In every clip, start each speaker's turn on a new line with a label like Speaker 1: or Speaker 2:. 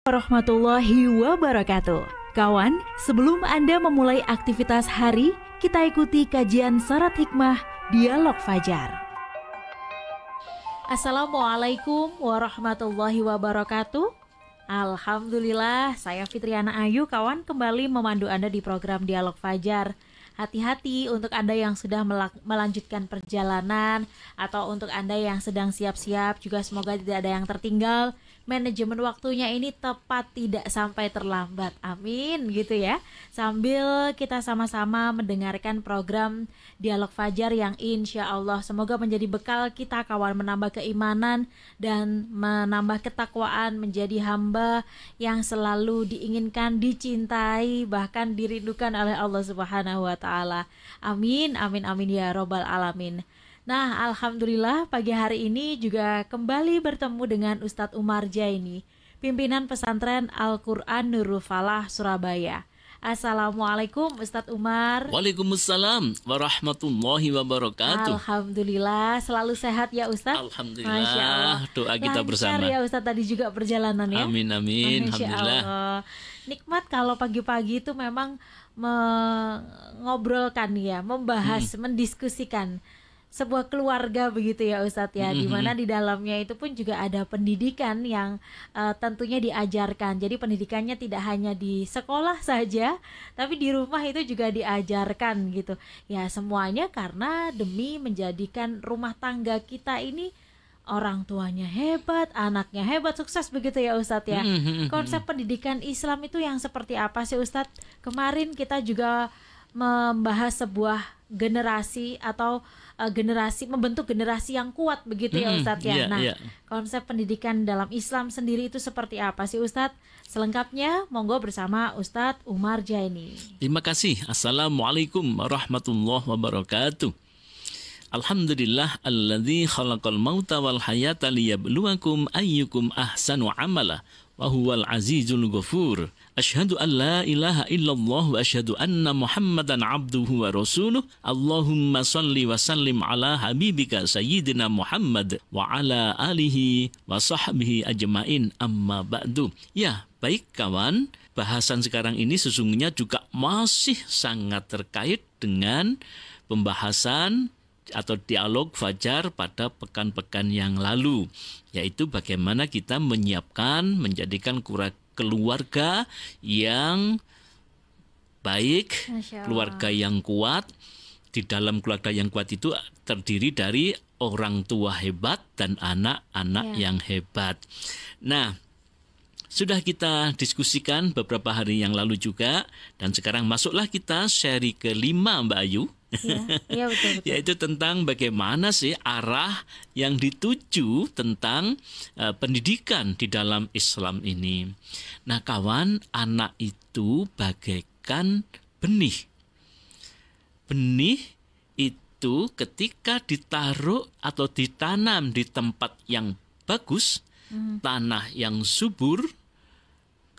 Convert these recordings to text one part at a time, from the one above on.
Speaker 1: Warahmatullahi wabarakatuh. Kawan, sebelum Anda memulai aktivitas hari, kita ikuti kajian syarat hikmah Dialog Fajar. Assalamualaikum warahmatullahi wabarakatuh. Alhamdulillah, saya Fitriana Ayu, kawan, kembali memandu Anda di program Dialog Fajar. Hati-hati untuk Anda yang sudah melanjutkan perjalanan, atau untuk Anda yang sedang siap-siap, juga semoga tidak ada yang tertinggal. Manajemen waktunya ini tepat, tidak sampai terlambat. Amin, gitu ya. Sambil kita sama-sama mendengarkan program Dialog Fajar yang insya Allah semoga menjadi bekal kita, kawan, menambah keimanan dan menambah ketakwaan, menjadi hamba yang selalu diinginkan, dicintai, bahkan dirindukan oleh Allah Subhanahu wa Ta'ala. Amin, amin, amin ya Robbal Alamin. Nah, alhamdulillah pagi hari ini juga kembali bertemu dengan Ustadz Umar Jaini, pimpinan pesantren Al-Quran Nurul Falah, Surabaya. Assalamualaikum Ustadz Umar.
Speaker 2: Waalaikumsalam warahmatullahi wabarakatuh.
Speaker 1: Alhamdulillah, selalu sehat ya Ustadz.
Speaker 2: Alhamdulillah.
Speaker 1: Masya Allah.
Speaker 2: Doa kita bersama.
Speaker 1: Lancar ya Ustadz tadi juga perjalanan ya.
Speaker 2: Amin, amin.
Speaker 1: Masya
Speaker 2: Alhamdulillah.
Speaker 1: Allah. Nikmat kalau pagi-pagi itu memang mengobrolkan ya, membahas, mendiskusikan sebuah keluarga begitu ya Ustadz ya, dimana di dalamnya itu pun juga ada pendidikan yang tentunya diajarkan. Jadi pendidikannya tidak hanya di sekolah saja, tapi di rumah itu juga diajarkan gitu ya, semuanya karena demi menjadikan rumah tangga kita ini orang tuanya hebat, anaknya hebat, sukses begitu ya Ustadz ya. Konsep pendidikan Islam itu yang seperti apa sih Ustadz? Kemarin kita juga membahas sebuah generasi atau membentuk generasi yang kuat begitu ya Ustadz ya. Nah, konsep pendidikan dalam Islam sendiri itu seperti apa sih Ustadz? Selengkapnya monggo bersama Ustadz Umar Jaini.
Speaker 2: Terima kasih. Assalamualaikum warahmatullahi wabarakatuh. Alhamdulillah alladzi khalaqal mauta wal hayata liyabluwakum ayyukum ahsanu amala wa huwal azizul ghafur. Asyhadu an la ilaha illallah wa asyhadu anna Muhammadan abduhu wa rasuluh. Allahumma salli wa sallim ala habibika sayyidina Muhammad wa ala alihi wa sahbihi ajmain, amma ba'du. Ya, baik kawan, bahasan sekarang ini sesungguhnya juga masih sangat terkait dengan pembahasan atau dialog fajar pada pekan-pekan yang lalu, yaitu bagaimana kita menjadikan keluarga yang baik, keluarga yang kuat. Di dalam keluarga yang kuat itu terdiri dari orang tua hebat dan anak-anak yang hebat. Nah, sudah kita diskusikan beberapa hari yang lalu juga, dan sekarang masuklah kita seri kelima Mbak Ayu.
Speaker 1: Ya, betul.
Speaker 2: Yaitu tentang bagaimana sih arah yang dituju tentang pendidikan di dalam Islam ini. Nah kawan, anak itu bagaikan benih. Benih itu ketika ditaruh atau ditanam di tempat yang bagus, tanah yang subur,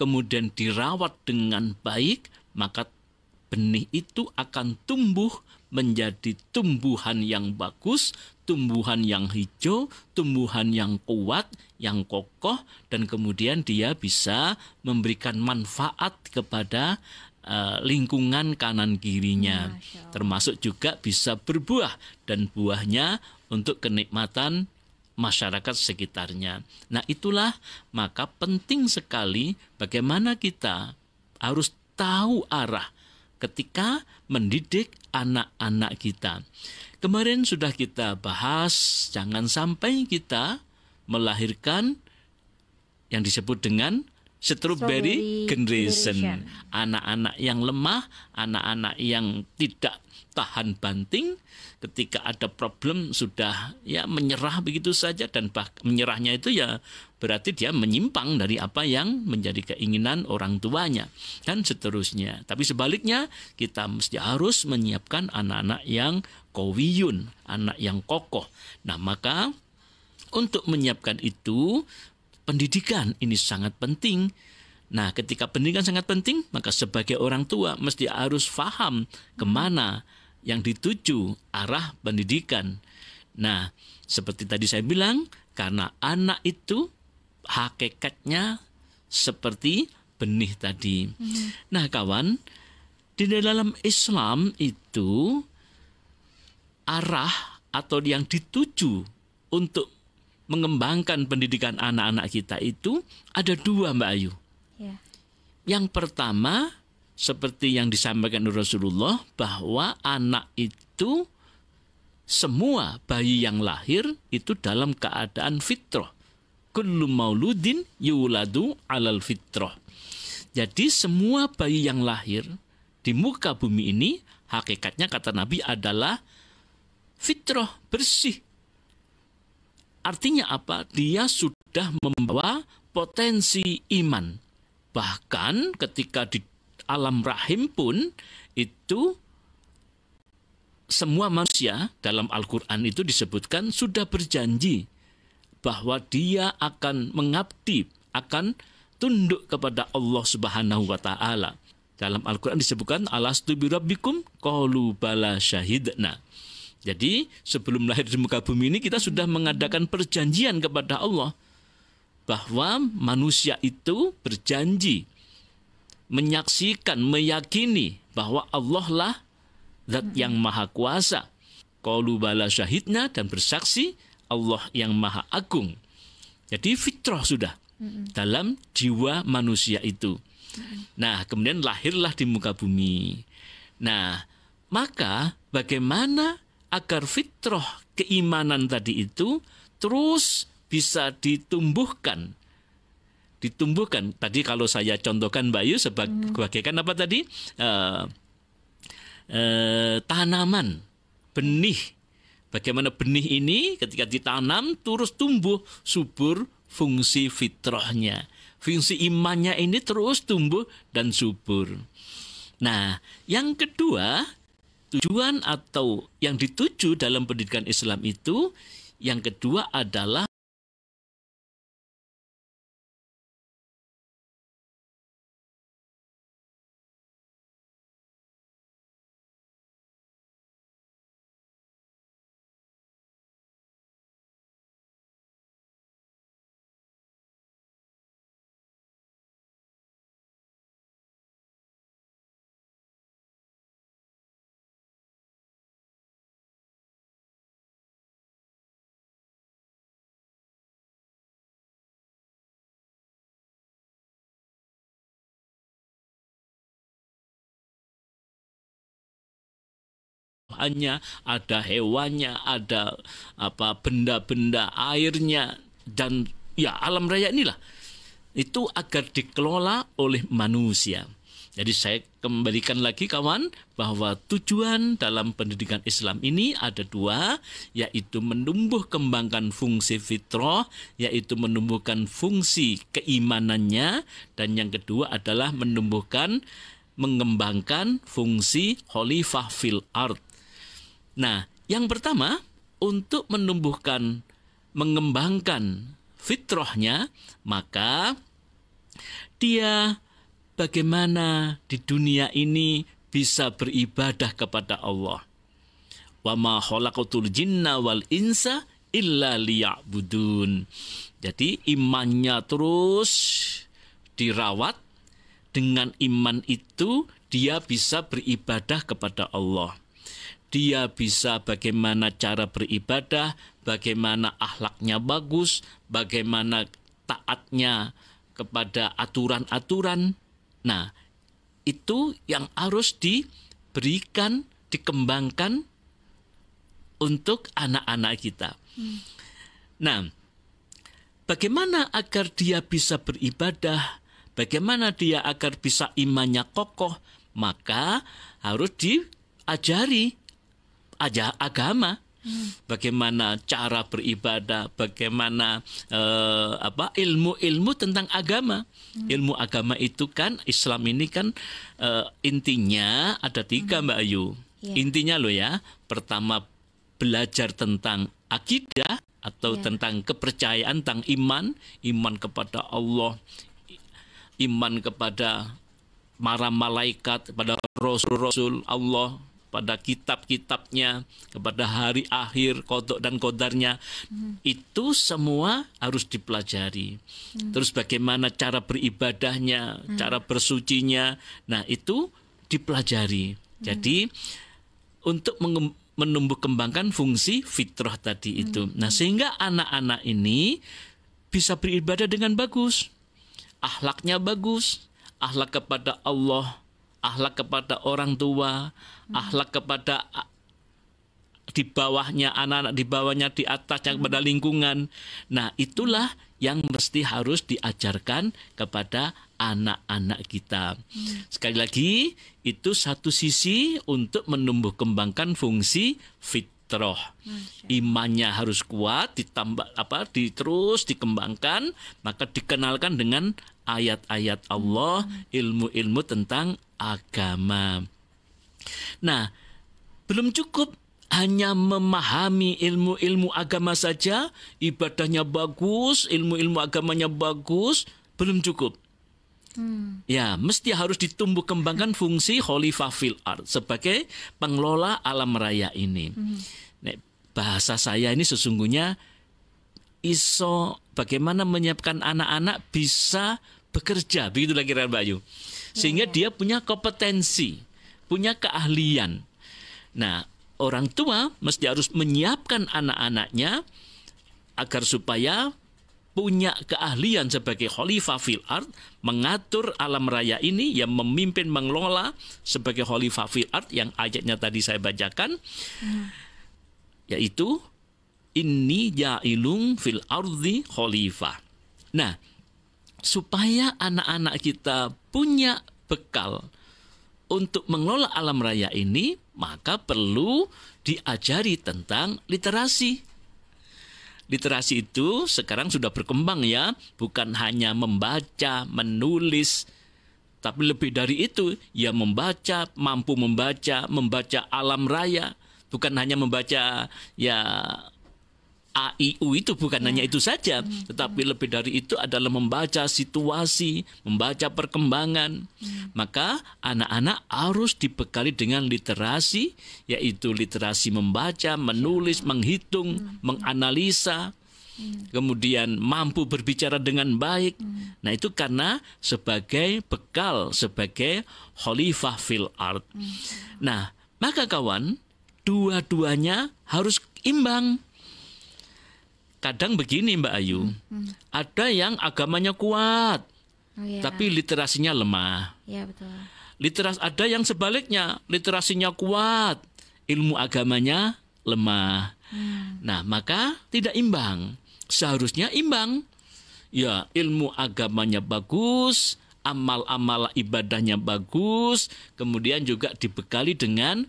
Speaker 2: kemudian dirawat dengan baik, maka benih itu akan tumbuh menjadi tumbuhan yang bagus, tumbuhan yang hijau, tumbuhan yang kuat, yang kokoh, dan kemudian dia bisa memberikan manfaat kepada lingkungan kanan kirinya, termasuk juga bisa berbuah, dan buahnya untuk kenikmatan masyarakat sekitarnya. Nah itulah maka penting sekali bagaimana kita harus tahu arah ketika mendidik anak-anak kita. Kemarin sudah kita bahas, jangan sampai kita melahirkan yang disebut dengan strawberry generation. Anak-anak yang lemah, anak-anak yang tidak tahan banting, ketika ada problem sudah menyerah begitu saja, dan menyerahnya itu berarti dia menyimpang dari apa yang menjadi keinginan orang tuanya dan seterusnya. Tapi sebaliknya kita mesti harus menyiapkan anak-anak yang qawiyun, anak yang kokoh. Nah maka untuk menyiapkan itu pendidikan ini sangat penting. Nah ketika pendidikan sangat penting, maka sebagai orang tua mesti harus paham kemana yang dituju arah pendidikan. Nah seperti tadi saya bilang, karena anak itu hakikatnya seperti benih tadi. Nah kawan, di dalam Islam itu arah atau yang dituju untuk mengembangkan pendidikan anak-anak kita itu ada dua, Mbak Ayu.
Speaker 1: Ya.
Speaker 2: Yang pertama, seperti yang disampaikan Rasulullah, bahwa anak itu, semua bayi yang lahir itu dalam keadaan fitrah. Kullu mauludin yuladu alal fitrah. Jadi semua bayi yang lahir di muka bumi ini, hakikatnya kata Nabi adalah fitrah, bersih. Artinya apa? Dia sudah membawa potensi iman. Bahkan ketika di alam rahim pun itu semua manusia dalam Al-Quran itu disebutkan sudah berjanji bahwa dia akan mengabdi, akan tunduk kepada Allah Subhanahu wa taala. Dalam Al-Quran disebutkan alastu birabbikum qalu bala syahidna. Jadi sebelum lahir di muka bumi ini kita sudah mengadakan perjanjian kepada Allah bahwa manusia itu berjanji menyaksikan, meyakini bahwa Allah lah zat yang maha kuasa. Qalu bala syahidna, dan bersaksi Allah yang maha agung. Jadi fitrah sudah dalam jiwa manusia itu. Nah, kemudian lahirlah di muka bumi. Nah, maka bagaimana agar fitrah keimanan tadi itu terus bisa ditumbuhkan. Tadi kalau saya contohkan Mbak Yu sebagaikan apa tadi? Tanaman, benih. Bagaimana benih ini ketika ditanam terus tumbuh subur, fungsi fitrahnya. Fungsi imannya ini terus tumbuh dan subur. Nah, yang kedua, tujuan atau yang dituju dalam pendidikan Islam itu, yang kedua adalah ada hewannya, ada benda-benda airnya, dan ya alam raya inilah itu agar dikelola oleh manusia. Jadi saya kembalikan lagi kawan bahwa tujuan dalam pendidikan Islam ini ada dua, yaitu menumbuh kembangkan fungsi fitrah, yaitu menumbuhkan fungsi keimanannya, dan yang kedua adalah mengembangkan fungsi khalifah fil ard. Nah, yang pertama untuk mengembangkan fitrahnya, maka dia bagaimana di dunia ini bisa beribadah kepada Allah. Wa ma khalaqatul jinna wal insa illa liya'budun. Jadi imannya terus dirawat. Dengan iman itu dia bisa beribadah kepada Allah. Dia bisa bagaimana cara beribadah, bagaimana akhlaknya bagus, bagaimana taatnya kepada aturan-aturan. Nah, itu yang harus diberikan, dikembangkan untuk anak-anak kita. Nah, bagaimana agar dia bisa beribadah, bagaimana dia agar bisa imannya kokoh, maka harus diajari agama, bagaimana cara beribadah, bagaimana ilmu-ilmu tentang agama. Ilmu agama itu kan Islam ini kan intinya ada 3 Mbak Ayu. Intinya loh ya, pertama belajar tentang akidah atau tentang kepercayaan, tentang iman kepada Allah, iman kepada para malaikat, kepada rasul-rasul Allah, pada kitab-kitabnya, kepada hari akhir, qada dan qadarnya. Itu semua harus dipelajari. Terus bagaimana cara beribadahnya, cara bersucinya. Nah, itu dipelajari. Jadi untuk menumbuh kembangkan fungsi fitrah tadi itu. Nah, sehingga anak-anak ini bisa beribadah dengan bagus. Akhlaknya bagus, akhlak kepada Allah, akhlak kepada orang tua, akhlak kepada di bawahnya, anak-anak di bawahnya, di atasnya, kepada lingkungan. Nah, itulah yang mesti harus diajarkan kepada anak-anak kita. Sekali lagi, itu satu sisi untuk menumbuh kembangkan fungsi fitrah. Imannya harus kuat, ditambah terus dikembangkan, maka dikenalkan dengan ayat-ayat Allah, ilmu-ilmu tentang agama. Nah, belum cukup hanya memahami ilmu-ilmu agama saja, ibadahnya bagus, ilmu-ilmu agamanya bagus, belum cukup. Ya, mesti harus ditumbuh kembangkan fungsi khalifah fil ard sebagai pengelola alam raya ini. Nah, bahasa saya ini sesungguhnya iso bagaimana menyiapkan anak-anak bisa bekerja, begitulah kira Mbak Ayu. Sehingga dia punya kompetensi, punya keahlian. Nah, orang tua mesti harus menyiapkan anak-anaknya agar supaya punya keahlian sebagai khalifah fil ard, mengatur alam raya ini, yang memimpin, mengelola sebagai khalifah fil ard yang ayatnya tadi saya bacakan, yaitu inni ja'ilun fil ardi khalifah. Nah, supaya anak-anak kita punya bekal untuk mengelola alam raya ini, maka perlu diajari tentang literasi. Literasi itu sekarang sudah berkembang ya, bukan hanya membaca, menulis, tapi lebih dari itu, ya membaca, mampu membaca alam raya, bukan hanya membaca ya A, I, U itu bukan hanya itu saja, tetapi lebih dari itu adalah membaca situasi, membaca perkembangan. Maka anak-anak harus dibekali dengan literasi, yaitu literasi membaca, menulis, menghitung, menganalisa, kemudian mampu berbicara dengan baik. Nah, itu karena sebagai bekal, sebagai khalifah fil ard. Nah, maka kawan, dua-duanya harus imbang. Kadang begini Mbak Ayu, ada yang agamanya kuat, tapi literasinya lemah.
Speaker 1: Ya, betul.
Speaker 2: Ada yang sebaliknya, literasinya kuat, ilmu agamanya lemah. Nah, maka tidak imbang. Seharusnya imbang. Ya, ilmu agamanya bagus, amal-amal ibadahnya bagus, kemudian juga dibekali dengan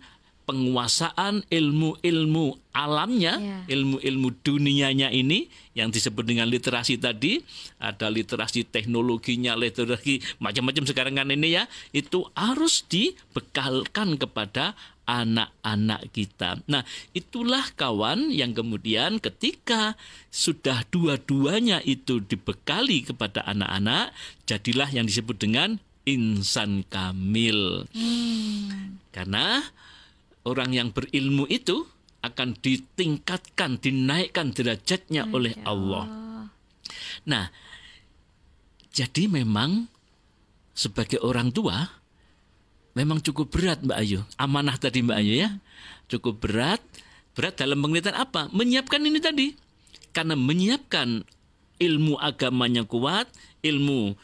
Speaker 2: penguasaan ilmu-ilmu alamnya, ilmu-ilmu dunianya ini yang disebut dengan literasi tadi. Ada literasi teknologinya, literasi macam-macam sekarang kan ini ya, itu harus dibekalkan kepada anak-anak kita. Nah, itulah kawan yang kemudian ketika sudah dua-duanya itu dibekali kepada anak-anak, jadilah yang disebut dengan insan kamil. Karena orang yang berilmu itu akan ditingkatkan, dinaikkan derajatnya oleh Allah. Nah, jadi memang sebagai orang tua memang cukup berat Mbak Ayu. Amanah tadi Mbak Ayu ya. Cukup berat. Berat dalam pengertian apa? Menyiapkan ini tadi. Karena menyiapkan ilmu agamanya kuat, ilmu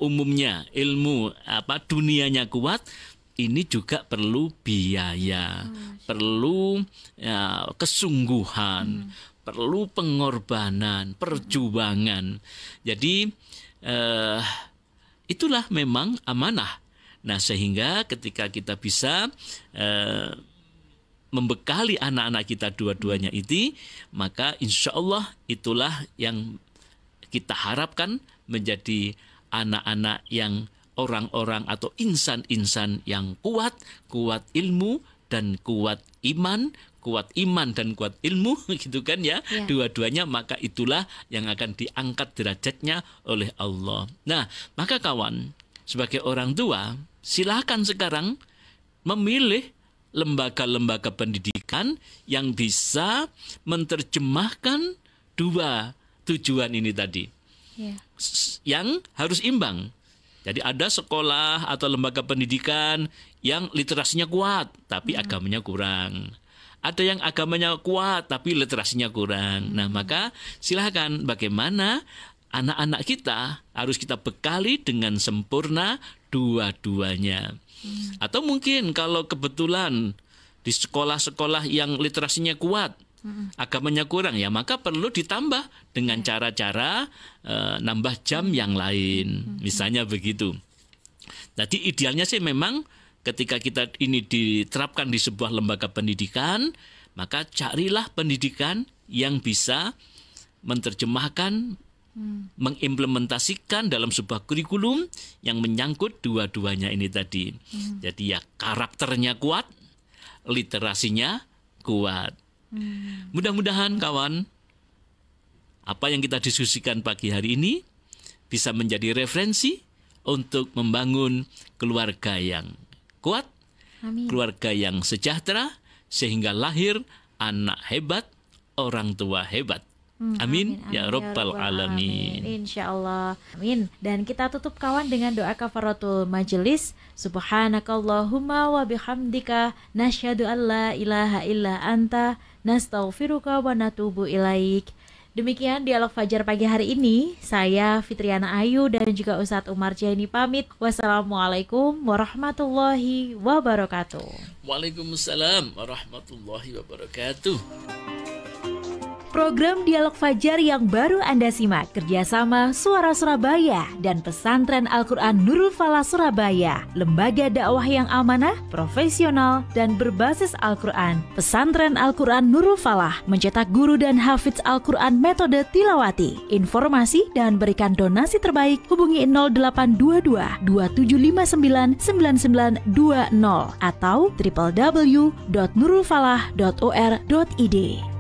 Speaker 2: umumnya, ilmu dunianya kuat. Ini juga perlu biaya, perlu kesungguhan, perlu pengorbanan, perjuangan. Jadi itulah memang amanah. Nah, sehingga ketika kita bisa membekali anak-anak kita dua-duanya itu, maka insya Allah itulah yang kita harapkan menjadi anak-anak yang orang-orang atau insan-insan yang kuat ilmu dan kuat iman dan kuat ilmu gitu kan ya. Dua-duanya, maka itulah yang akan diangkat derajatnya oleh Allah. Nah, maka kawan, sebagai orang tua silakan sekarang memilih lembaga-lembaga pendidikan yang bisa menerjemahkan dua tujuan ini tadi. Yang harus imbang. Jadi ada sekolah atau lembaga pendidikan yang literasinya kuat tapi agamanya kurang. Ada yang agamanya kuat tapi literasinya kurang. Nah, maka silakan bagaimana anak-anak kita harus kita bekali dengan sempurna dua-duanya. Atau mungkin kalau kebetulan di sekolah-sekolah yang literasinya kuat, agamanya kurang, ya maka perlu ditambah dengan cara-cara nambah jam yang lain. Misalnya begitu. Jadi idealnya sih memang ketika kita ini diterapkan di sebuah lembaga pendidikan, maka carilah pendidikan yang bisa menerjemahkan, mengimplementasikan dalam sebuah kurikulum yang menyangkut dua-duanya ini tadi. Jadi ya karakternya kuat, literasinya kuat. Mudah-mudahan kawan, apa yang kita diskusikan pagi hari ini bisa menjadi referensi untuk membangun keluarga yang kuat, keluarga yang sejahtera, sehingga lahir anak hebat, orang tua hebat. Amin, ya Rabbal Alamin.
Speaker 1: Insyaallah. Amin. Dan kita tutup kawan dengan doa kafaratul majelis. Subhanakallahumma wa bihamdika nasyhadu an la ilaha illa anta nastaghfiruka wa natubu ilaik. Demikian dialog Fajar pagi hari ini. Saya Fitriana Ayu dan juga Ustadz Umar Jaini pamit. Wassalamualaikum warahmatullahi wabarakatuh.
Speaker 2: Waalaikumsalam warahmatullahi wabarakatuh.
Speaker 1: Program Dialog Fajar yang baru Anda simak kerjasama Suara Surabaya dan Pesantren Al-Quran Nurul Falah Surabaya, lembaga dakwah yang amanah, profesional, dan berbasis Al-Quran. Pesantren Al-Quran Nurul Falah mencetak guru dan hafidz Al-Quran metode tilawati. Informasi dan berikan donasi terbaik hubungi 0822 2759 9920 atau www.nurulfalah.or.id.